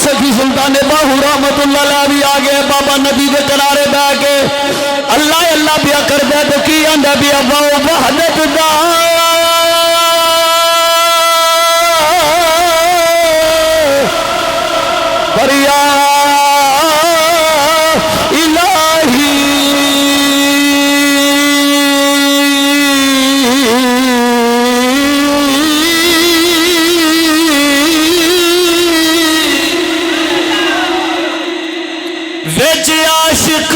सखी सुल्तान बाहू रहमतुल्लाह अलैह भी आ गए। बाबा नदी के किनारे बह के अल्लाह अल्लाह पिया कर दे तो की आंदा भी अब्बा वहदत दा परिया इलाही विच आशिक